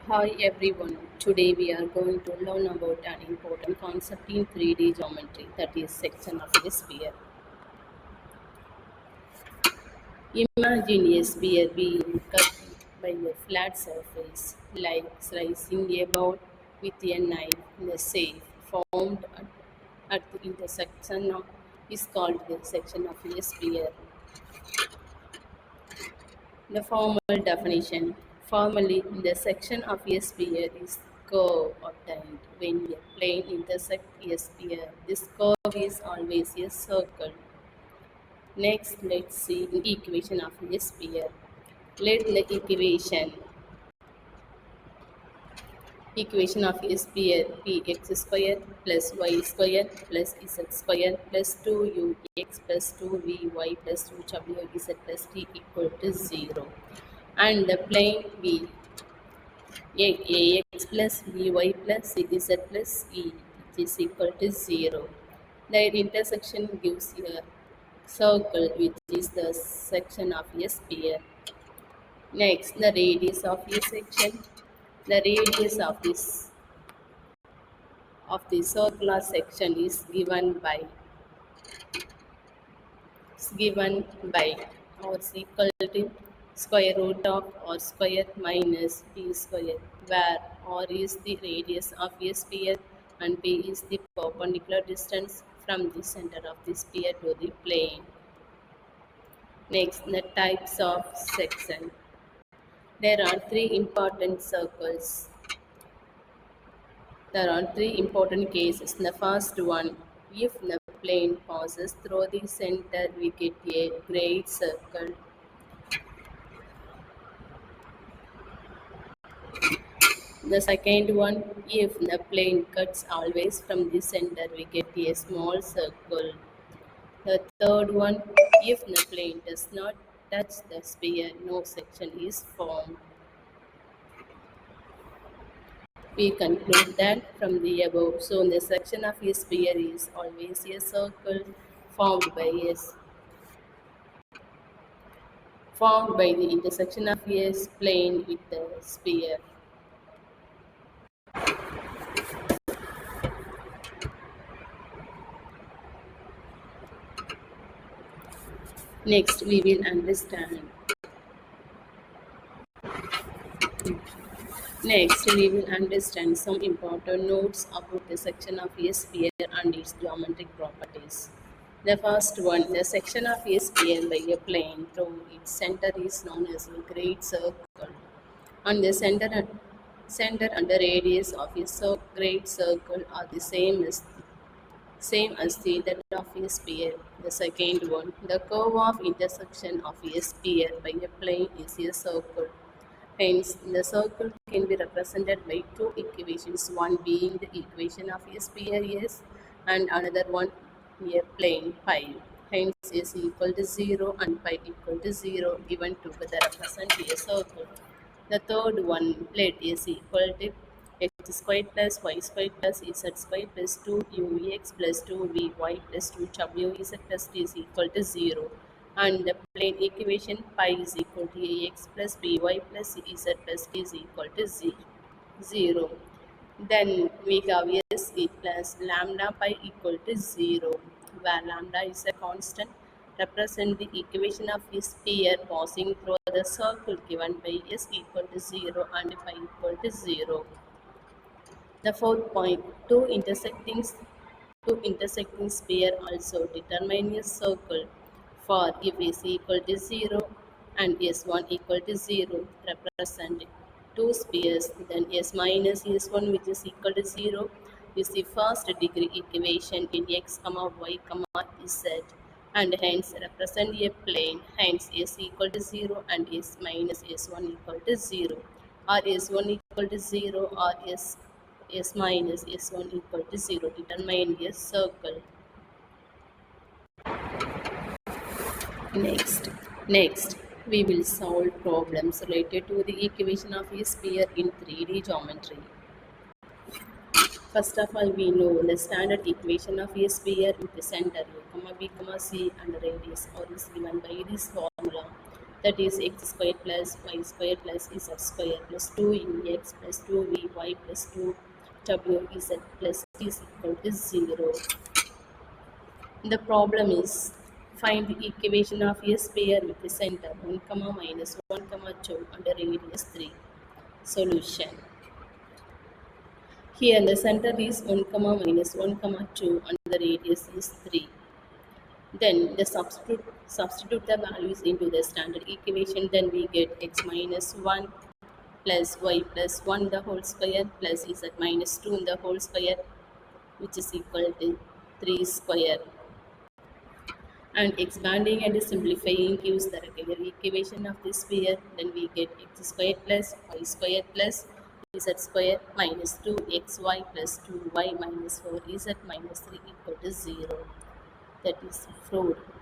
Hi everyone, today we are going to learn about an important concept in 3D geometry, that is section of a sphere. Imagine a sphere being cut by a flat surface, like slicing a bowl with a knife. The shape formed at the intersection is called the section of a sphere. The formal definition. Formally, the section of a sphere is curve obtained when a plane intersects a sphere. This curve is always a circle. Next, let's see the equation of a sphere. Let the equation of a sphere be x square plus y square plus z square plus 2ux plus 2vy plus 2wz plus t equal to 0. And the plane be ax plus by plus cz plus e, which is equal to 0. Their intersection gives a circle, which is the section of a sphere. Next, the radius of a section. The radius of the circular section is given by or is equal to square root of or square minus b square, where r is the radius of a sphere and b is the perpendicular distance from the center of the sphere to the plane. Next, the types of section. There are three important circles. There are three important cases. The first one, if the plane passes through the center, we get a great circle. The second one, if the plane cuts always from the center, we get a small circle. The third one, if the plane does not touch the sphere, no section is formed. We conclude that from the above, so the section of a sphere is always a circle formed by the intersection of a plane with the sphere. Next, we will understand some important notes about the section of a sphere and its geometric properties. The first one, the section of a sphere by a plane through its center is known as a great circle, and the center and the radius of a great circle are the same as that of a sphere. The second one, the curve of intersection of a sphere by a plane is a circle. Hence, the circle can be represented by two equations, one being the equation of a sphere S and another one a plane pi. Hence, S equal to 0 and pi equal to 0 given together represent a circle. The third one, let S equal to x squared plus y squared plus z squared plus 2ux plus 2vy plus 2wz plus t is equal to 0. And the plane equation pi is equal to ax plus by plus z plus t is equal to 0. Then we have s plus lambda pi equal to 0, where lambda is a constant. Represent the equation of a sphere passing through the circle given by s equal to 0 and pi equal to 0. The fourth point, two intersecting sphere also determine a circle. For if s equal to 0 and s1 equal to 0 represent two spheres, then s minus s1, which is equal to 0, is the first degree equation in x, y, z, and hence represent a plane. Hence s equal to 0 and s minus s1 equal to 0, or s1 equal to 0 or s minus s1 equal to 0 determine a circle. Next, we will solve problems related to the equation of a sphere in 3D geometry. First of all, we know the standard equation of a sphere with the center a, b, c and radius, or is given by this formula. that is x squared plus y squared plus z squared plus 2ux plus 2vy plus 2wz plus t is equal to 0. The problem is find the equation of a sphere with the center 1, minus 1, 2 and a radius 3. Solution. Here the center is 1, minus 1, 2 and the radius is 3. Then the substitute the values into the standard equation. Then we get x minus 1 plus y plus 1 the whole square plus z minus 2 the whole square, which is equal to 3 square. And expanding and simplifying gives the regular equation of this sphere. Then we get x squared plus y squared plus z squared minus 2xy plus 2y minus 4z minus 3 equal to 0. That is proved.